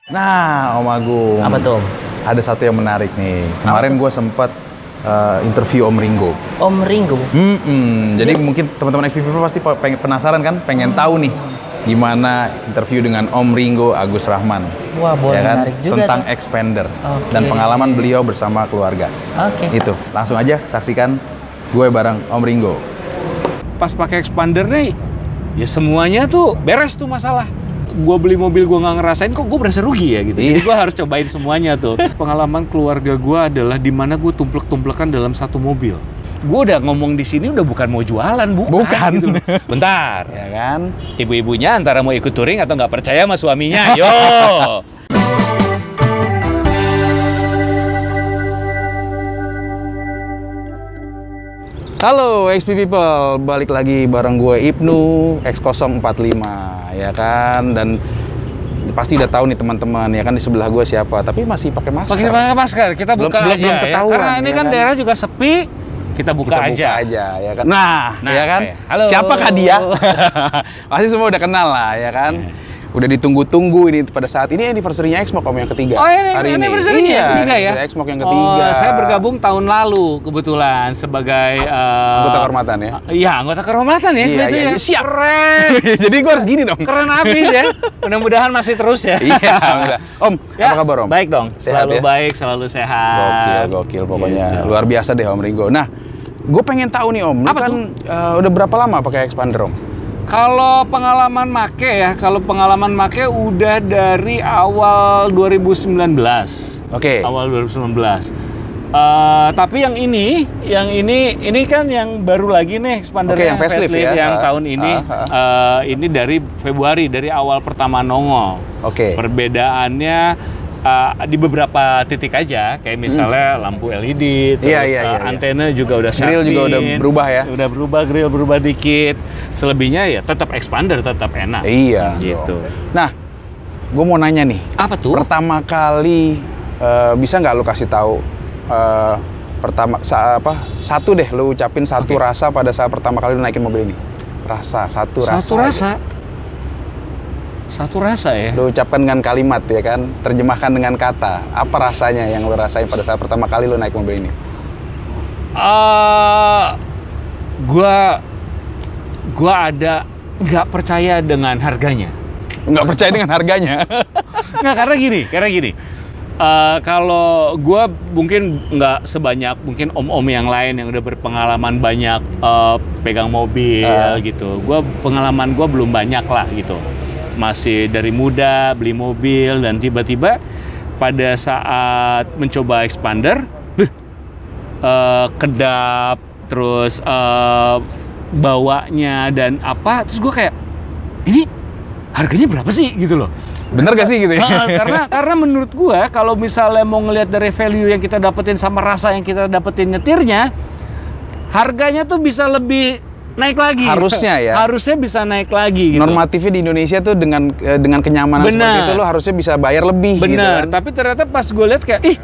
Nah, Om Agung. Apa tuh? Ada satu yang menarik nih. Kemarin gue sempat interview Om Ringo. Om Ringo? Jadi mungkin teman-teman XPP pasti penasaran kan, pengen tahu nih gimana interview dengan Om Ringo Agus Rahman. Wah, boleh, ya kan? menarik juga Tentang tuh. Expander Oke. dan pengalaman beliau bersama keluarga. Oke. Itu, langsung aja saksikan gue bareng Om Ringo. Pas pakai Expander nih, ya semuanya tuh beres tuh masalah. Gue beli mobil gue nggak ngerasain, kok gue berasa rugi ya gitu. Jadi gue harus cobain semuanya tuh. Pengalaman keluarga gue adalah dimana gue tumplek-tumplekan dalam satu mobil. Gue udah ngomong di sini udah bukan mau jualan, bukan. Gitu. Bentar, Ya kan? ibu-ibunya antara mau ikut touring atau nggak percaya sama suaminya. Yo. Halo XP People, balik lagi bareng gue Ibnu X045 ya kan, dan pasti udah tahu nih teman-teman ya kan di sebelah gue siapa, tapi masih pakai masker. Pakai masker, kita buka aja belum ya. ketahuan, Karena ini ya kan kan? daerah juga sepi, kita buka aja. ya kan. Nah ya kan, Halo. siapakah dia? Pasti semua udah kenal lah ya kan. Udah ditunggu-tunggu ini pada saat ini anniversary-nya Xmok Om yang ketiga. Oh, ini hari anniversary-nya ini. Iya, yang ketiga ya? Xmok yang ketiga. Oh, saya bergabung tahun lalu kebetulan sebagai Anggota kehormatan ya. Iya, anggota kehormatan ya. Iya, gitu iya, ya. siap. Keren. Jadi gue harus gini dong. Keren abis ya. Mudah-mudahan masih terus ya. Iya, udah. Om, Ya, apa kabar Om? Baik dong. Sehat Selalu ya? baik, selalu sehat. Gokil pokoknya. Gitu. Luar biasa deh Om Ringo. Nah, gue pengen tahu nih Om, lu Apa kan udah berapa lama pakai Expander Om? Kalau pengalaman make udah dari awal 2019. Oke. Awal 2019. Tapi yang ini kan yang baru lagi nih Expander Oke, yang facelift ya? yang tahun ini. Ini dari Februari, dari awal pertama nongol. Oke. Perbedaannya di beberapa titik aja, kayak misalnya lampu LED, terus Iya. antena juga udah Grill juga udah berubah ya? Udah berubah, grill berubah dikit. Selebihnya ya tetap Expander, tetap enak. Iya. Gitu. dong. Nah, gue mau nanya nih. Apa tuh? Pertama kali bisa nggak lu kasih tahu satu deh, lu ucapin satu Oke. rasa pada saat pertama kali lu naikin mobil ini. Satu rasa. Satu rasa ya. Lu ucapkan dengan kalimat ya kan, terjemahkan dengan kata. Apa rasanya yang lu rasain pada saat pertama kali lu naik mobil ini? Gua ada nggak percaya dengan harganya. Nggak percaya dengan harganya. Nggak, karena gini. Kalau gue mungkin nggak sebanyak mungkin om-om yang lain yang udah berpengalaman banyak pegang mobil gitu. Pengalaman gue belum banyak lah gitu. Masih dari muda beli mobil dan tiba-tiba pada saat mencoba Expander, kedap, terus bawanya dan apa, terus gue kayak ini harganya berapa sih gitu loh. Bener gak sih gitu ya? Karena menurut gua kalau misalnya mau ngelihat dari value yang kita dapetin sama rasa yang kita dapetin nyetirnya, harganya tuh bisa lebih naik lagi. Harusnya ya. Harusnya bisa naik lagi gitu. Normatifnya di Indonesia tuh dengan kenyamanan seperti itu lo harusnya bisa bayar lebih gitu Bener, kan. tapi ternyata pas gue lihat kayak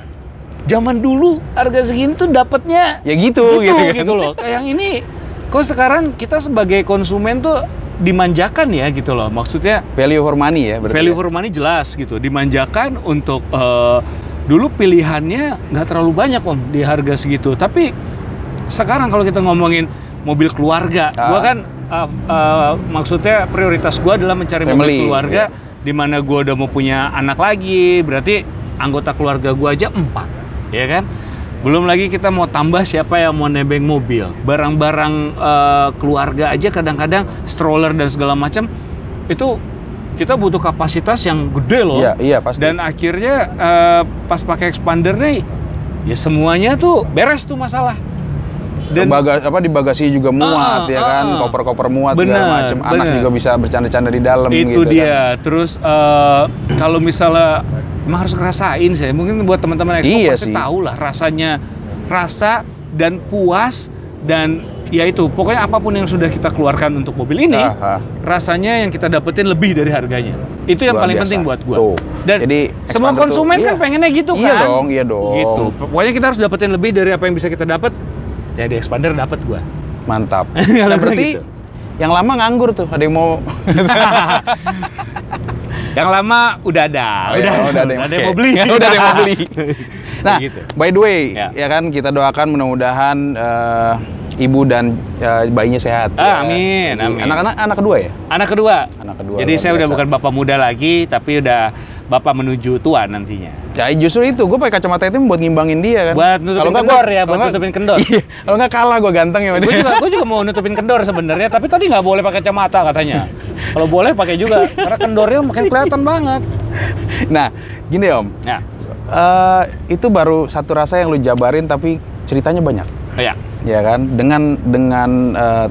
zaman dulu harga segini tuh dapatnya Ya gitu kan. gitu loh. Kayak yang ini kok sekarang kita sebagai konsumen tuh dimanjakan ya gitu loh. Maksudnya Value for money ya berarti. value for money jelas gitu. Dimanjakan untuk dulu pilihannya nggak terlalu banyak Om di harga segitu. Tapi sekarang kalau kita ngomongin mobil keluarga, gua kan maksudnya prioritas gua adalah mencari Family, mobil keluarga di mana gua udah mau punya anak lagi, berarti anggota keluarga gua aja 4, ya kan? Belum lagi kita mau tambah siapa yang mau nebeng mobil. Barang-barang keluarga aja kadang-kadang stroller dan segala macam itu kita butuh kapasitas yang gede loh. Iya pasti. Dan akhirnya pas pakai Expander nih ya semuanya tuh beres tuh masalah. Dan di bagasi juga muat ya kan, koper-koper muat segala macam. Anak juga bisa bercanda-canda di dalam itu gitu dia. kan. Terus kalau misalnya emang harus ngerasain sih. Mungkin buat teman-teman Expo pasti tahu lah rasanya, rasa dan puas dan ya itu pokoknya apapun yang sudah kita keluarkan untuk mobil ini, rasanya yang kita dapetin lebih dari harganya. Itu yang Luar paling biasa. penting buat gua. Tuh. Dan Jadi semua Expander konsumen tuh, kan pengennya gitu kan. Iya dong. Gitu. Pokoknya kita harus dapetin lebih dari apa yang bisa kita dapat. Ya di Expander dapat gua. Mantap. Nah, Nah, berarti gitu. yang lama nganggur tuh, ada yang mau Yang lama udah ada, udah ada yang mau beli. Udah ada yang mau beli. Nah, Gitu. by the way, Ya. kan kita doakan mudah-mudahan ibu dan bayinya sehat. Amin, amin. Anak kedua ya? Anak kedua. Anak kedua. Jadi luar saya udah biasa. bukan bapak muda lagi, tapi udah bapak menuju tua nantinya. Ya justru itu, gue pakai kacamata itu buat ngimbangin dia kan. Buat nutupin nggak, kendor gua- ya, buat kalau nggak- nutupin kendor. Iya, kalau nggak kalah gue ganteng ya. Gue juga mau nutupin kendor sebenarnya, tapi tadi nggak boleh pakai kacamata katanya. Kalau boleh pakai juga, karena kendornya makin kelihatan banget. Nah, gini Om, Ya, itu baru satu rasa yang lu jabarin tapi ceritanya banyak. ya. Ya kan, dengan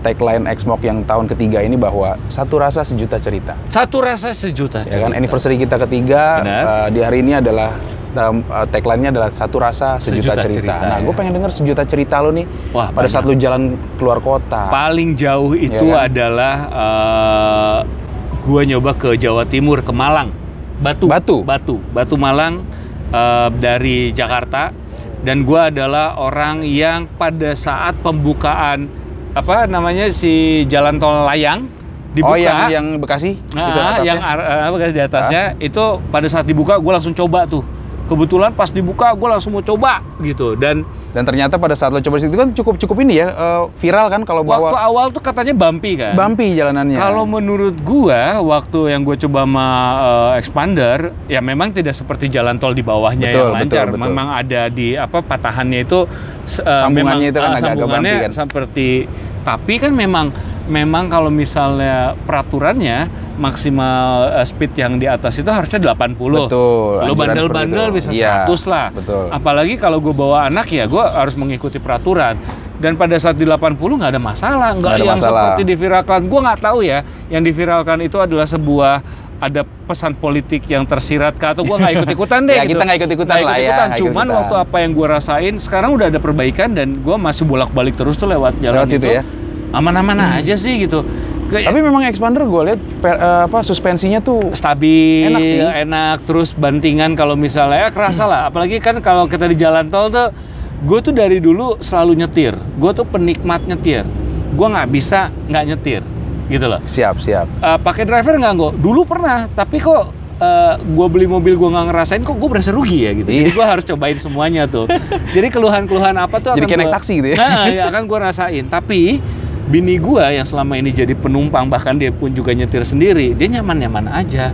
tagline Xmoc yang tahun ketiga ini bahwa satu rasa sejuta cerita. Satu rasa sejuta. Ya kan, cerita. anniversary kita ketiga Benar. di hari ini adalah tagline-nya adalah satu rasa sejuta cerita. Nah, gue ya. pengen denger sejuta cerita lo nih Wah, pada saat lu jalan keluar kota. Paling jauh itu kan? adalah gua nyoba ke Jawa Timur, ke Malang. Batu Malang, dari Jakarta. Dan gua adalah orang yang pada saat pembukaan apa namanya si jalan tol layang dibuka. Oh, yang Bekasi? Itu atasnya? Yang Bekasi di atasnya itu pada saat dibuka gua langsung coba tuh. Kebetulan pas dibuka gue langsung mau coba gitu. Dan ternyata pada saat lo coba situ kan cukup ini ya, viral kan kalau waktu bawa awal tuh katanya bumpy kan. bumpy jalanannya. Kalau menurut gua waktu yang gue coba sama expander ya memang tidak seperti jalan tol di bawahnya Betul, yang lancar. betul. Memang ada di apa patahannya itu Sambungannya itu kan agak-agak sambungannya bumpy kan. seperti, tapi kan memang kalau misalnya peraturannya maksimal speed yang di atas itu harusnya 80. Betul. Lo anjuran bandel-bandel seperti bisa itu. Iya, 100 lah. Betul. Apalagi kalau gue bawa anak ya gue harus mengikuti peraturan. Dan pada saat di 80 nggak ada masalah, nggak ada yang masalah. seperti diviralkan. Gue nggak tahu ya, yang diviralkan itu adalah sebuah ada pesan politik yang tersirat kah, atau gue nggak ikut-ikutan deh. Ya, gitu. kita nggak ikut-ikutan Nggak lah ya, ikut-ikutan. nggak Cuman ikut-ikutan. waktu apa yang gue rasain, sekarang udah ada perbaikan dan gue masih bolak-balik terus tuh lewat jalan Lewat situ itu. ya? Aman-aman aja sih gitu. Tapi memang expander gue lihat suspensinya tuh Stabil, Enak sih. enak, terus bantingan kalau misalnya ya kerasa lah. Apalagi kan kalau kita di jalan tol tuh, gue tuh dari dulu selalu nyetir. Gue tuh penikmat nyetir. Gue nggak bisa nggak nyetir, gitu loh. siap. Pakai driver nggak kok? Dulu pernah, tapi kok gue beli mobil gue nggak ngerasain, kok gue berasa rugi ya gitu. Jadi gue harus cobain semuanya tuh. Jadi keluhan-keluhan apa tuh Jadi akan kayak naik gua- taksi gitu ya? Nah, ya akan gue rasain. Tapi bini gua yang selama ini jadi penumpang, bahkan dia pun juga nyetir sendiri, dia nyaman-nyaman aja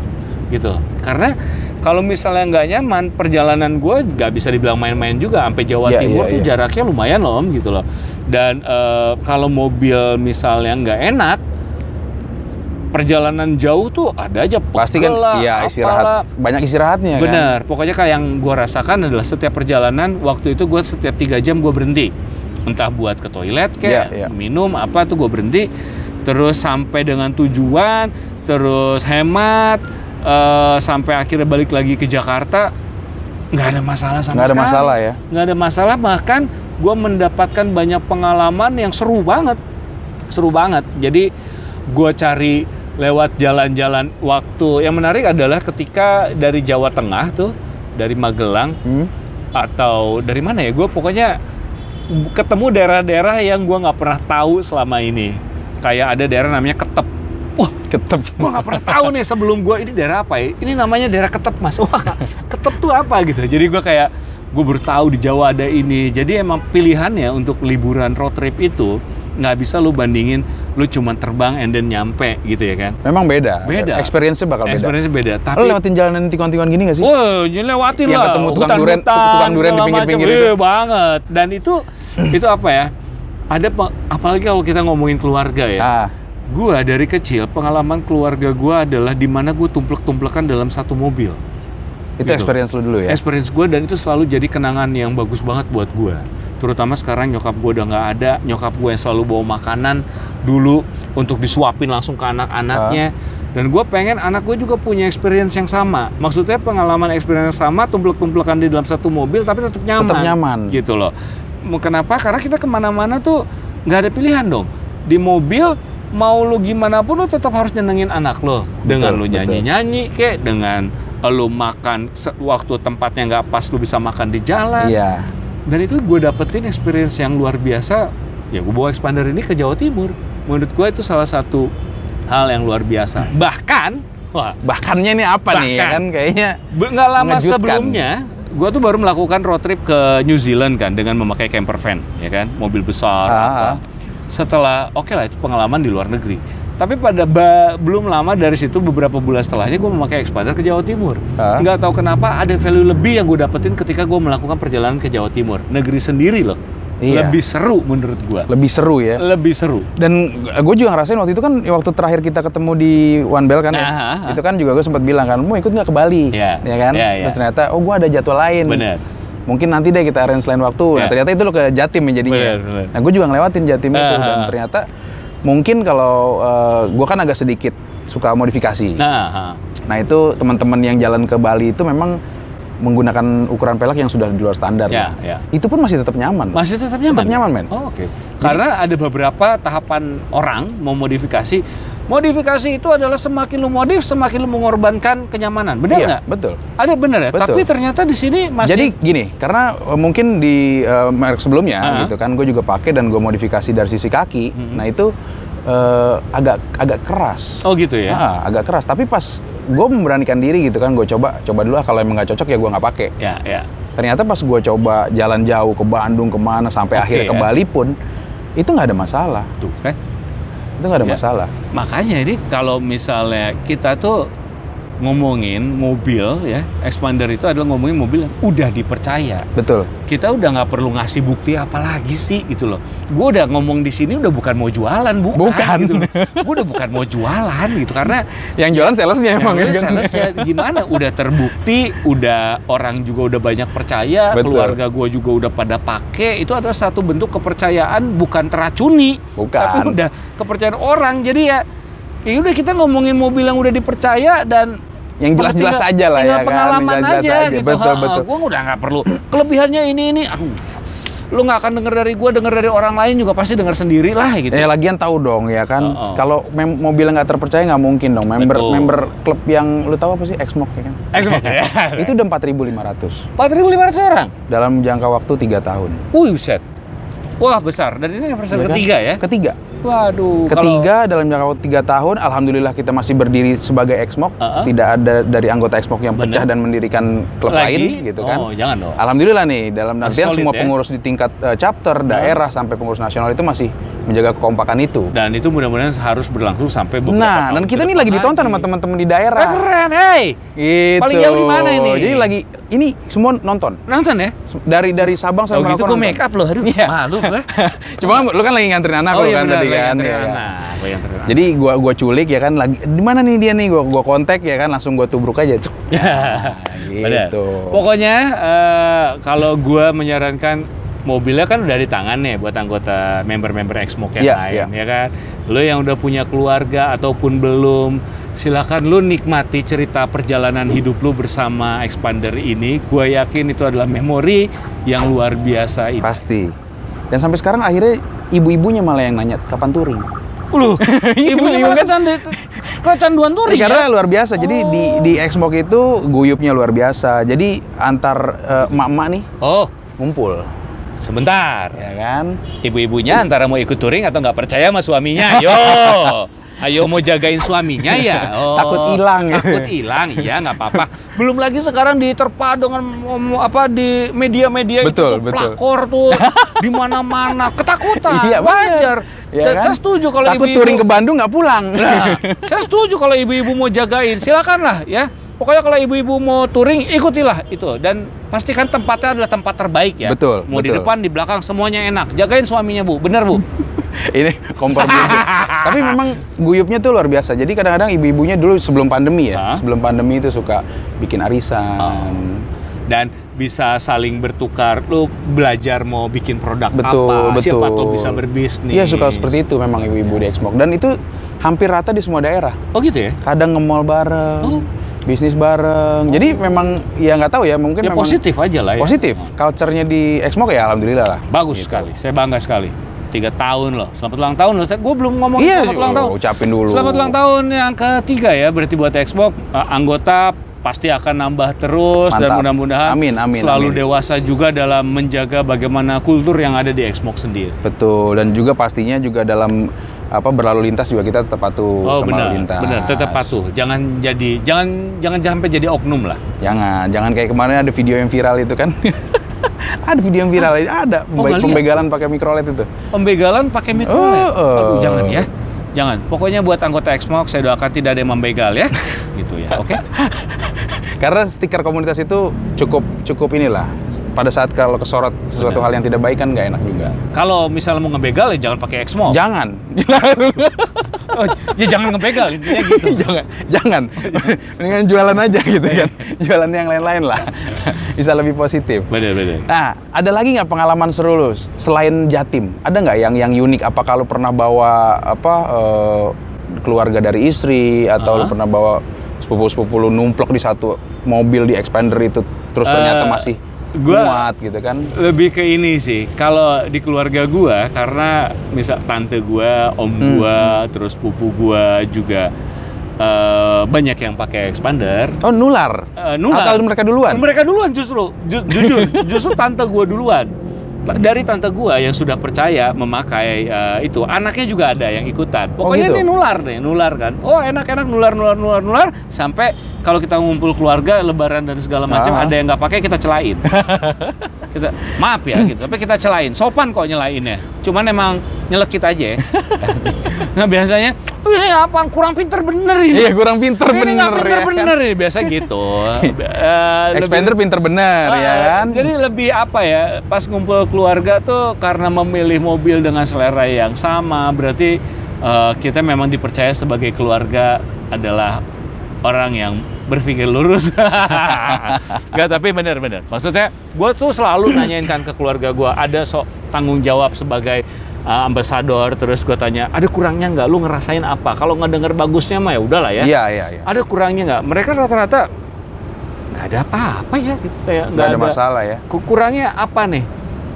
gitu. Karena kalau misalnya nggak nyaman, perjalanan gua nggak bisa dibilang main-main juga. Sampai Jawa Iya, Timur iya, tuh iya. jaraknya lumayan loh Om, gitu loh. Dan kalau mobil misalnya nggak enak, perjalanan jauh tuh ada aja Pasti kan, pegel lah, iya apalah. istirahat, banyak istirahatnya kan. Bener, pokoknya kayak yang gue rasakan adalah setiap perjalanan, waktu itu gue setiap 3 jam gue berhenti. Entah buat ke toilet kayak Iya, iya. minum apa tuh gue berhenti. Terus sampai dengan tujuan, terus hemat, sampai akhirnya balik lagi ke Jakarta. Nggak ada masalah sama Nggak ada sekali. masalah ya. Nggak ada masalah, bahkan gue mendapatkan banyak pengalaman yang seru banget. Jadi gue cari lewat jalan-jalan waktu. Yang menarik adalah ketika dari Jawa Tengah tuh, dari Magelang atau dari mana ya, gue pokoknya ketemu daerah-daerah yang gue nggak pernah tahu selama ini. Kayak ada daerah namanya Ketep. Wah, Ketep. gue nggak pernah tahu nih sebelum gue, ini daerah apa ya? Ini namanya daerah Ketep, Mas. Wah, Ketep tuh apa gitu. Jadi gue kayak, gue baru tahu di Jawa ada ini. Jadi emang pilihannya untuk liburan road trip itu nggak bisa lu bandingin lu cuma terbang and then nyampe gitu ya kan. Memang beda. Beda. Experience-nya bakal beda. Experience-nya beda. Lo Tapi lewatin jalanan tikungan-tikungan gini gak sih? oh, jadi lewatin Yang lah. ketemu tukang Hutan-hutan, tukang durian di segala pinggir-pinggir macam. itu. Iya, banget. Dan itu apa ya? Apalagi kalau kita ngomongin keluarga ya. Ah, Gua dari kecil pengalaman keluarga gua adalah di mana gua tumplek-tumplekan dalam satu mobil. itu Gitu. experience lo dulu ya? Experience gue, dan itu selalu jadi kenangan yang bagus banget buat gue. Terutama sekarang nyokap gue udah nggak ada, nyokap gue yang selalu bawa makanan dulu untuk disuapin langsung ke anak-anaknya. Dan gue pengen anak gue juga punya experience yang sama. Maksudnya pengalaman experience yang sama, tumplek-tumplekan di dalam satu mobil tapi tetap nyaman. Tetap nyaman. Gitu loh. Kenapa? Karena kita kemana-mana tuh nggak ada pilihan dong. Di mobil mau lu gimana pun lu tetap harus nyenengin anak lo. Dengan lu betul. nyanyi-nyanyi kek, dengan lu makan waktu tempatnya nggak pas, lu bisa makan di jalan. Iya. Dan itu gue dapetin experience yang luar biasa. Ya gue bawa expander ini ke Jawa Timur. Menurut gue itu salah satu hal yang luar biasa. Bahkan Wah, Bahkannya ini apa nih ya Bahkan. kan kayaknya nggak lama mengejutkan. sebelumnya, gue tuh baru melakukan road trip ke New Zealand kan dengan memakai camper van, ya kan, mobil besar. Apa. Setelah, oke lah itu pengalaman di luar negeri. Tapi belum lama dari situ, beberapa bulan setelahnya gue memakai Expander ke Jawa Timur. Nggak tahu kenapa ada value lebih yang gue dapetin ketika gue melakukan perjalanan ke Jawa Timur. Negeri sendiri loh. Iya. Lebih seru menurut gue. Lebih seru ya. Lebih seru. Dan gue juga ngerasain waktu itu kan, waktu terakhir kita ketemu di One Bell kan, itu kan juga gue sempat bilang kan, mau ikut nggak ke Bali, Iya. ya kan? Iya, iya. Terus ternyata, oh gue ada jadwal lain. Bener. Mungkin nanti deh kita arrange lain waktu. Nah Iya. ternyata itu lo ke Jatim ya jadinya. Bener. Nah gue juga ngelewatin Jatim itu dan ternyata mungkin kalau gue kan agak sedikit suka modifikasi. Nah itu teman-teman yang jalan ke Bali itu memang menggunakan ukuran pelek yang sudah di luar standar. Ya, ya. ya. Itu pun masih tetap nyaman. Masih tetap nyaman? Tetap nyaman, men. Oh, oke. Karena ada beberapa tahapan orang mau modifikasi. Modifikasi itu adalah semakin lu modif, semakin lu mengorbankan kenyamanan. Benar Iya, nggak? betul. Ada benar ya? Betul. Tapi ternyata di sini masih... Jadi gini, karena mungkin di merek sebelumnya gitu kan, gue juga pakai dan gue modifikasi dari sisi kaki. Nah itu agak keras. Oh gitu ya? Agak keras. Tapi pas gue memberanikan diri gitu kan, gue coba dulu kalau emang nggak cocok ya gue nggak pakai. Ya, ya. Ternyata pas gue coba jalan jauh ke Bandung kemana sampai Oke, akhirnya ke ya. Bali pun itu nggak ada masalah. Tuh kan? Itu nggak ada Ya. masalah. Makanya ini kalau misalnya kita tuh ngomongin mobil ya, Expander itu adalah ngomongin mobil yang udah dipercaya. Betul. Kita udah nggak perlu ngasih bukti apa lagi sih gitu loh. Gue udah ngomong di sini udah bukan mau jualan, bukan. Gitu loh. Gue udah bukan mau jualan gitu karena Yang jualan salesnya emang ya, ya kan? salesnya gimana? Udah terbukti, udah orang juga udah banyak percaya, Betul. keluarga gue juga udah pada pakai. Itu adalah satu bentuk kepercayaan, bukan teracuni, Bukan. tapi udah kepercayaan orang. Jadi ya udah kita ngomongin mobil yang udah dipercaya dan Yang jelas-jelas tinggal- aja lah tinggal ya kan. pengalaman Jelas-jelas aja gitu. Betul, betul. Gue udah nggak perlu kelebihannya ini. Aduh, lu nggak akan denger dari gue, denger dari orang lain juga pasti denger sendiri lah gitu. Lagian tahu dong ya kan. Oh. Kalau mobil nggak terpercaya nggak mungkin dong. Betul. Member klub yang lu tahu apa sih? Exmoc ya kan. Exmoc ya. Itu udah 4.500 4.500 orang. dalam jangka waktu 3 tahun. Wih, buset. Wah, besar. Dan ini anniversary Ya kan? ketiga ya? Ketiga. Waduh. Ketiga dalam jangka waktu 3 tahun, alhamdulillah kita masih berdiri sebagai Exmoc. Tidak ada dari anggota Exmoc yang pecah Bener. dan mendirikan klub lain gitu kan. Oh, jangan dong. Alhamdulillah nih, dalam artian Solid semua ya. pengurus di tingkat chapter, daerah sampai pengurus nasional itu masih menjaga kekompakan itu. Dan itu mudah-mudahan harus berlangsung sampai beberapa Nah, tahun dan ke kita nih depan lagi ditonton sama teman-teman di daerah. Keren, hey. Gitu. Paling jauh di mana ini? Jadi lagi ini semua nonton. Nonton ya? Dari Sabang Oh sampai gitu gue make up loh, aduh. Iya. Malu gue. Cuma lu kan lagi nganterin anak lu kan benar, tadi lagi kan. nganterin ya. anak, lagi nganterin anak. Jadi gua culik ya kan, lagi di mana nih dia nih, gua kontak ya kan, langsung gua tubruk aja. Cek. Benar. Gitu. Pokoknya kalau gue menyarankan mobilnya kan udah di tangan nih buat anggota member-member Exmoc yang Iya, lain ya kan. Lo yang udah punya keluarga ataupun belum, silakan lo nikmati cerita perjalanan hidup lo bersama Expander ini. Gue yakin itu adalah memori yang luar biasa ini. Pasti. Dan sampai sekarang akhirnya ibu-ibunya malah yang nanya kapan touring. Loh, ibunya Ibu malah kecanduan touring Karena ya? luar biasa. Jadi di Exmoc itu guyupnya luar biasa. Jadi antar emak-emak nih ngumpul. Sebentar. Ya kan? Ibu-ibunya antara mau ikut touring atau nggak percaya sama suaminya. Ayo mau jagain suaminya ya. Oh, Takut hilang. Takut hilang, iya nggak apa-apa. Belum lagi sekarang diterpa dengan di media-media Betul, itu betul. pelakor tuh di mana-mana, ketakutan. Iya, wajar. Ya kan? Saya setuju kalau Takut ibu-ibu touring ke Bandung nggak pulang. Nah, saya setuju kalau ibu-ibu mau jagain, silakanlah ya. Pokoknya kalau ibu-ibu mau touring, ikutilah itu. Dan pastikan tempatnya adalah tempat terbaik ya. Betul, Mau di betul. depan, di belakang, semuanya enak. Jagain suaminya, Bu. Bener, Bu? Ini kompor dulu. Tapi memang guyupnya tuh luar biasa. Jadi kadang-kadang ibu-ibunya dulu sebelum pandemi ya, sebelum pandemi itu suka bikin arisan. Dan bisa saling bertukar. Lu belajar mau bikin produk Betul, apa, siapa betul. tuh bisa berbisnis. Iya, suka seperti itu memang ibu-ibu di Exmoc. Dan itu hampir rata di semua daerah. Oh gitu ya? Kadang nge-mall bareng, bisnis bareng. Jadi memang ya nggak tahu ya, mungkin Ya memang positif aja lah ya. positif. Culture-nya di Exmoc ya alhamdulillah lah. Bagus Gitu. sekali, saya bangga sekali. 3 tahun loh, selamat ulang tahun loh. Gue belum ngomongin Iya, selamat ulang tahun. ucapin dulu. Selamat ulang tahun yang ketiga ya, berarti buat Exmoc, anggota pasti akan nambah terus. Mantap. Dan mudah-mudahan Amin, selalu amin. dewasa juga dalam menjaga bagaimana kultur yang ada di Xmox sendiri. Betul, dan juga pastinya juga dalam berlalu lintas juga kita tetap patuh sama lalu lintas. Benar, tetap patuh. Jangan sampai jadi oknum lah. Jangan kayak kemarin ada video yang viral itu kan. Ada video yang viral, ada pembegalan pakai mikrolet itu. Pembegalan pakai mikrolet. Aduh, jangan ya. Jangan. Pokoknya buat anggota Xmox saya doakan tidak ada yang membegal ya. Gitu ya. Oke. Karena stiker komunitas itu cukup inilah. Pada saat kalau kesorot sesuatu hal yang tidak baik kan nggak enak juga. Kalau misalnya mau ngebegal ya jangan pakai Xmox. Jangan. Oh, ya jangan ngebegal intinya gitu. jangan. Mendingan jualan aja gitu kan. Jualan yang lain-lain lah. Bisa lebih positif. Bener. Nah, ada lagi nggak pengalaman seru lu selain Jatim? Ada nggak yang unik? Apa kalau pernah bawa keluarga dari istri atau lu pernah bawa sepupu-sepupu lu numplok di satu mobil di Expander itu terus ternyata masih muat gitu kan? Lebih ke ini sih. Kalau di keluarga gua karena misal tante gua, om gua, terus pupu gua juga banyak yang pakai Expander. Oh, nular. Atau mereka duluan? Mereka duluan justru. Justru tante gua duluan. Dari tante gua yang sudah percaya memakai itu, anaknya juga ada yang ikutan. Pokoknya ini nular kan. Oh, enak-enak nular sampai kalau kita ngumpul keluarga lebaran dan segala macam ada yang nggak pakai kita celain. Kita maaf ya gitu, tapi kita celain. Sopan kok nyelainnya. Cuman emang nyelekit aja ya. Nah, biasanya ini apa kurang pinter bener ini. Iya, kurang pinter ini bener. Pinter ya, bener kan? Ini biasa gitu. Expander pinter bener ya kan. Jadi lebih apa ya, pas ngumpul keluarga tuh karena memilih mobil dengan selera yang sama, berarti kita memang dipercaya sebagai keluarga adalah orang yang berpikir lurus. Enggak, tapi bener. Maksudnya, gue tuh selalu nanyain kan ke keluarga gue, ada tanggung jawab sebagai ambasador, terus gue tanya, ada kurangnya nggak? Lu ngerasain apa? Kalau nggak denger bagusnya mah ya udahlah ya. Iya. Ada kurangnya nggak? Mereka rata-rata nggak ada apa-apa ya, gitu. Kayak nggak ada masalah ya. Kurangnya apa nih?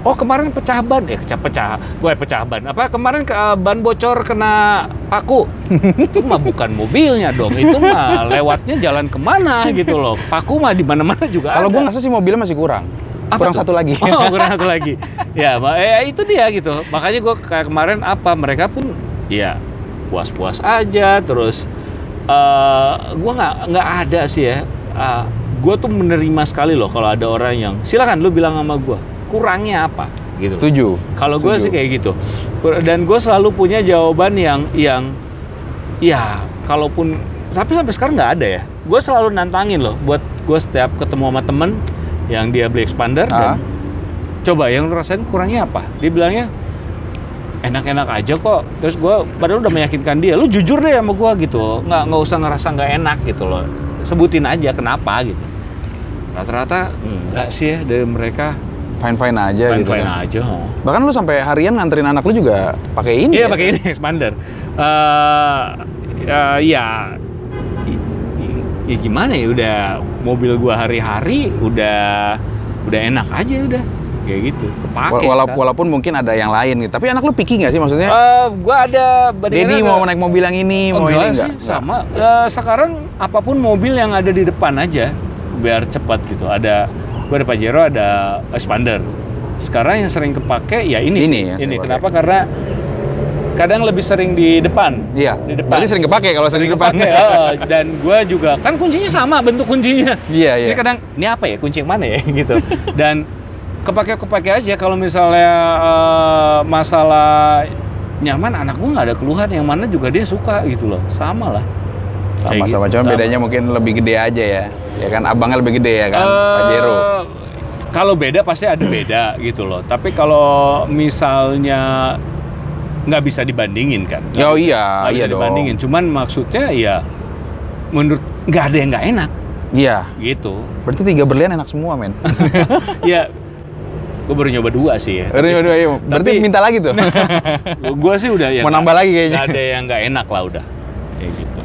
Oh, kemarin pecah ban, pecah ban. Apa kemarin ban bocor kena paku? Itu mah bukan mobilnya dong, itu mah lewatnya jalan kemana gitu loh. Paku mah di mana-mana juga. Kalau gue ngerasa sih mobilnya masih kurang. Kurang satu lagi. Oh, kurang satu lagi. Ya, itu dia gitu. Makanya gue kayak kemarin mereka pun ya puas-puas aja. Terus gue nggak ada sih ya. Gue tuh menerima sekali loh kalau ada orang yang silakan lu bilang sama gue. Kurangnya apa gitu. Setuju. Kalau gue sih kayak gitu. Dan gue selalu punya jawaban yang ya kalaupun tapi sampai sekarang nggak ada ya. Gue selalu nantangin loh buat gue setiap ketemu sama temen yang dia beli Expander dan coba yang lu rasain kurangnya apa? Dia bilangnya enak-enak aja kok. Terus gue padahal udah meyakinkan dia, lu jujur deh sama gue gitu. Nggak usah ngerasa nggak enak gitu loh. Sebutin aja kenapa gitu. Rata-rata enggak sih ya dari mereka. Fine-fine aja gitu kan. Fine aja. Bahkan lu sampai harian nganterin anak lu juga pakai ini. Iya, pakai ini Expander. Ya gimana ya, udah mobil gua hari-hari udah enak aja udah kayak gitu. Kepake. Walaupun mungkin ada yang lain gitu. Tapi anak lu picky nggak sih maksudnya? Gua ada Dedi mau naik mobil yang ini, mau ini enggak? Sama. Sekarang apapun mobil yang ada di depan aja biar cepat gitu. Gua ada Pajero, ada Expander. Sekarang yang sering kepake ya ini. Kenapa? Karena kadang lebih sering di depan. Iya. Di depan. Berarti sering kepake kalau sering di depan. Dan gue juga kan kuncinya sama bentuk kuncinya. Iya. Jadi kadang ini apa ya, kunci yang mana ya gitu. Dan kepake aja kalau misalnya masalah nyaman, anak gue nggak ada keluhan, yang mana juga dia suka gitu loh. Sama lah. Sama-sama, cuma bedanya mungkin lebih gede aja ya. Ya kan, abangnya lebih gede ya kan, Pajero. Kalau beda pasti ada beda gitu loh. Tapi kalau misalnya nggak bisa dibandingin kan? Oh iya, iya dong. Dibandingin. Cuman maksudnya ya menurut nggak ada yang nggak enak. Iya. Gitu. Berarti 3 berlian enak semua, men. Ya, gue baru nyoba 2 sih ya. Iya. Berarti minta lagi tuh. Gue sih udah ya. Mau nambah lagi kayaknya. Nggak ada yang nggak enak lah udah. kayak gitu.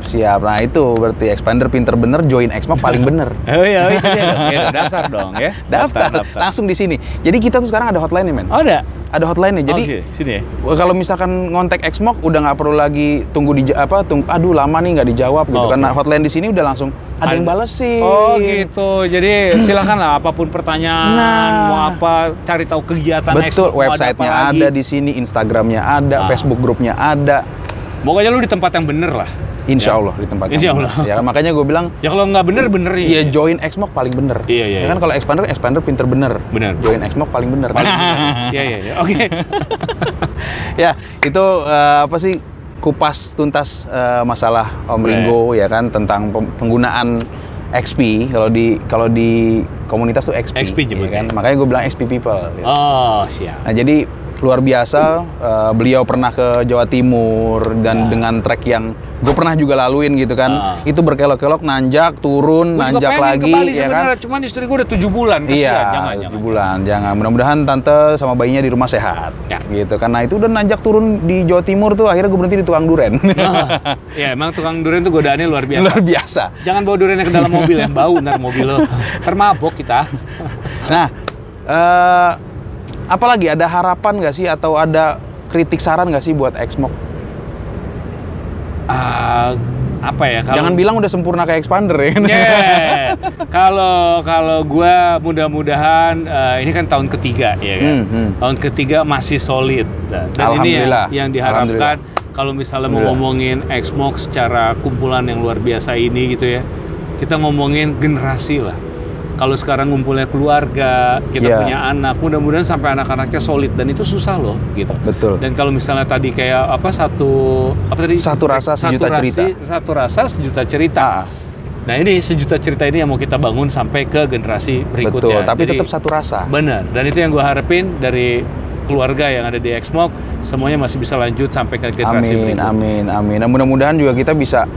Siap. Nah itu berarti expander pinter bener, join Xmoc paling bener. Oh iya, itu dia. Ya, daftar dong ya. Daftar. Langsung di sini. Jadi kita tuh sekarang ada hotline nih, men. Oh, ada? Ada hotline nih. Jadi sini ya. Kalau misalkan ngontek Xmoc udah nggak perlu lagi tunggu aduh lama nih nggak dijawab gitu. Karena hotline di sini udah langsung ada yang balesin. Oh gitu. Jadi silakan lah apapun pertanyaan, mau apa, cari tahu kegiatan Betul, websitenya ada di sini, Instagramnya ada, Facebook grupnya ada. Pokoknya lu di tempat yang bener lah. Insya Allah di tempat Insya Allah. Ya makanya gue bilang. Ya kalau nggak bener ya. Iya join Xmoc paling bener. Iya. Ya kan kalau expander pinter bener. Bener. Join Xmoc paling bener. Iya. Oke. Ya itu apa sih kupas tuntas masalah Om Ringo ya kan tentang penggunaan XP kalau di komunitas tuh XP ya kan. Makanya gue bilang XP people. Gitu. Oh siap. Nah jadi luar biasa, beliau pernah ke Jawa Timur dan dengan trek yang gue pernah juga laluin gitu kan. Itu berkelok-kelok, nanjak, turun, nanjak lagi ya kan. Cuman istri gue udah 7 bulan, kasihan. Iya, 7 bulan, jangan. Mudah-mudahan tante sama bayinya di rumah sehat. Ya. Gitu, karena itu udah nanjak turun di Jawa Timur tuh, akhirnya gue berhenti di tukang duren. Ya emang tukang duren tuh godaannya luar biasa. Luar biasa. Jangan bawa durennya ke dalam mobil ya, bau ntar mobil lo. Termabok kita. Nah, apalagi ada harapan nggak sih atau ada kritik saran nggak sih buat Xmoc? Apa ya? Jangan bilang udah sempurna kayak expander ya. Kalau gue mudah-mudahan ini kan tahun ketiga ya kan. Tahun ketiga masih solid. Dan ini yang diharapkan kalau misalnya mau ngomongin Xmoc secara kumpulan yang luar biasa ini gitu ya. Kita ngomongin generasi lah. Kalau sekarang ngumpulnya keluarga, kita punya anak, mudah-mudahan sampai anak-anaknya solid dan itu susah loh, gitu. Betul. Dan kalau misalnya tadi kayak satu rasa sejuta cerita. Satu rasa sejuta cerita. Nah ini sejuta cerita ini yang mau kita bangun sampai ke generasi berikutnya. Betul. Tapi tetap satu rasa. Benar. Dan itu yang gue harapin dari keluarga yang ada di Xmoc, semuanya masih bisa lanjut sampai ke generasi berikutnya. Amin. Nah mudah-mudahan juga kita bisa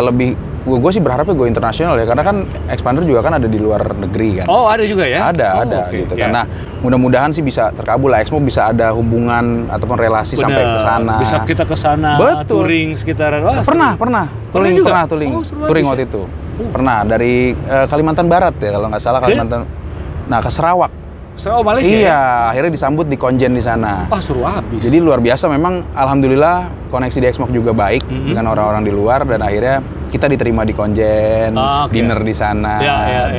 lebih. Gue sih berharapnya go internasional ya, karena kan expander juga kan ada di luar negeri kan. Oh ada juga ya? Ada gitu. Karena mudah-mudahan sih bisa terkabul lah, Xmoc bisa ada hubungan ataupun relasi sampai ke sana. Bisa kita ke sana, touring sekitaran. Pernah. Touring waktu itu. Pernah dari Kalimantan Barat ya kalau nggak salah Kalimantan. Nah ke Sarawak. Malaysia. Iya, akhirnya disambut di Konjen di sana. Seru habis. Jadi luar biasa memang, alhamdulillah koneksi di Xmoc juga baik dengan orang-orang di luar dan akhirnya kita diterima di Konjen, dinner di sana,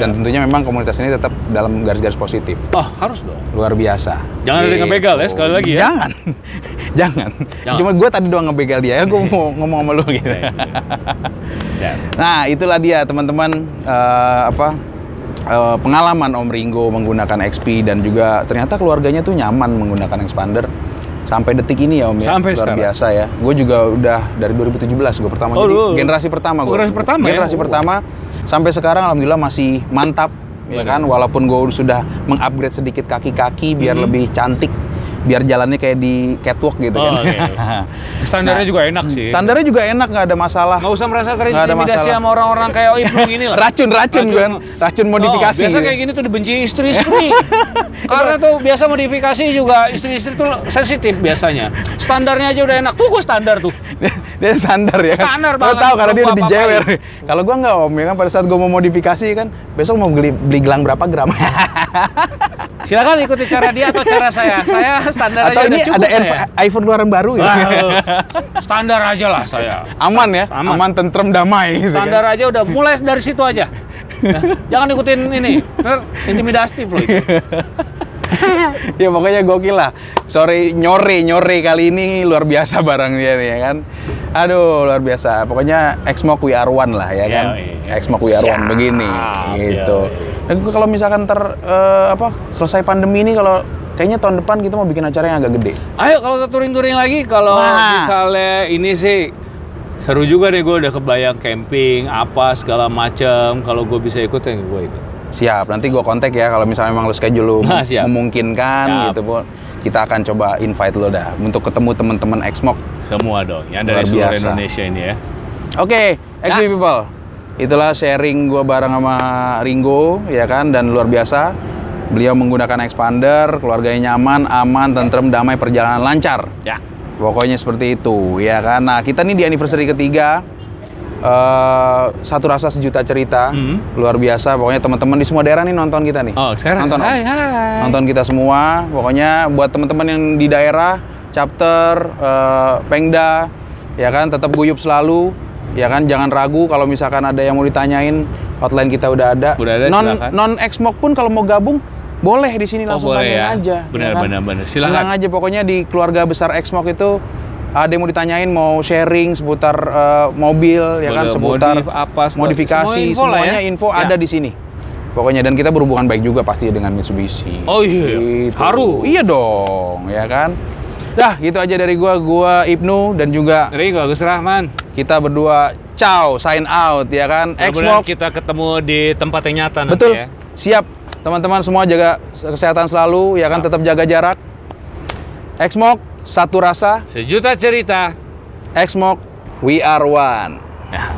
dan tentunya memang komunitas ini tetap dalam garis-garis positif. Harus dong. Luar biasa. Jangan ada yang ngebegal ya sekali lagi ya. Jangan. Cuma gue tadi doang ngebegal dia, gue mau ngomong sama lu gitu. Nah itulah dia teman-teman pengalaman Om Ringo menggunakan XP dan juga ternyata keluarganya tuh nyaman menggunakan expander sampai detik ini ya Om ya. Sampai luar sekarang. Biasa ya. Gue juga udah dari 2017 gue pertama jadi generasi pertama gue. Generasi pertama sampai sekarang alhamdulillah masih mantap ya kan, walaupun gue sudah mengupgrade sedikit kaki-kaki biar lebih cantik. Biar jalannya kayak di catwalk gitu kan. Standarnya juga enak sih. Standarnya juga enak, nggak ada masalah. Nggak usah merasa terintimidasi sama orang-orang kayak Ibnu gini lah. Racun modifikasi. Biasa kayak gini tuh dibenci istri-istri. Karena tuh biasa modifikasi juga istri-istri tuh sensitif biasanya. Standarnya aja udah enak. Tuh gue standar tuh. Dia standar ya kan. Standar banget. Lo tahu karena dia udah dijewer. Kalau gue nggak Om ya kan, pada saat gue mau modifikasi kan, besok mau beli gelang berapa gram. Silakan ikuti cara dia atau cara saya. Saya standar atau aja ini udah cukup. Ada iPhone keluaran baru ya. Standar aja lah saya. Aman ya, aman tentrem damai. Gitu standar kan? Aja udah mulai dari situ aja. Jangan ikutin ini, intimidatif loh itu. Ya pokoknya gokil lah. Sorry nyore kali ini luar biasa barangnya ya kan. Aduh luar biasa. Pokoknya Xmoc we are one lah ya kan. Xmoc we are one begini gitu. Dan kalau misalkan selesai pandemi ini, kalau kayaknya tahun depan kita mau bikin acara yang agak gede. Ayo kalau touring lagi, kalau misalnya ini sih seru juga deh, gue udah kebayang camping apa segala macam. Kalau gue bisa ikut ya gue ikut. Siap, nanti gue kontak ya kalau misalnya memang lo schedule lu memungkinkan gitu pun. Kita akan coba invite lo dah untuk ketemu teman-teman Xmoc. Semua dong, yang dari seluruh Indonesia ini ya. Oke, XP people. Itulah sharing gue bareng sama Ringo ya kan, dan luar biasa. Beliau menggunakan expander, keluarganya nyaman, aman, tentrem, damai, perjalanan lancar. Ya. Pokoknya seperti itu, ya kan. Nah, kita nih di anniversary ketiga, satu rasa sejuta cerita, luar biasa. Pokoknya teman-teman di semua daerah nih nonton kita nih. Oh, sekarang nonton, hai. Nonton kita semua. Pokoknya buat teman-teman yang di daerah, chapter, Pengda, ya kan, tetap guyup selalu. Ya kan, jangan ragu kalau misalkan ada yang mau ditanyain, hotline kita udah ada. Non Exmog pun kalau mau gabung boleh di sini langsung tanyain aja. Benar, ya kan? benar. Silakan. Bilang aja, pokoknya di keluarga besar Exmog itu ada yang mau ditanyain, mau sharing seputar mobil, ya kan, seputar modifikasi, semuanya info ada di sini. Pokoknya, dan kita berhubungan baik juga pasti dengan Mitsubishi. Oh iya, gitu. Haru. Iya dong, ya kan. Dah, gitu aja dari gua Ibnu dan juga dari gua Agus Rahman. Kita berdua ciao, sign out, ya kan. Exmog kita ketemu di tempat yang nyata nanti. Betul. Ya. Siap. Teman-teman semua jaga kesehatan selalu, ya kan, tetap jaga jarak. Exmog, satu rasa, sejuta cerita. Exmog, we are one. Ya.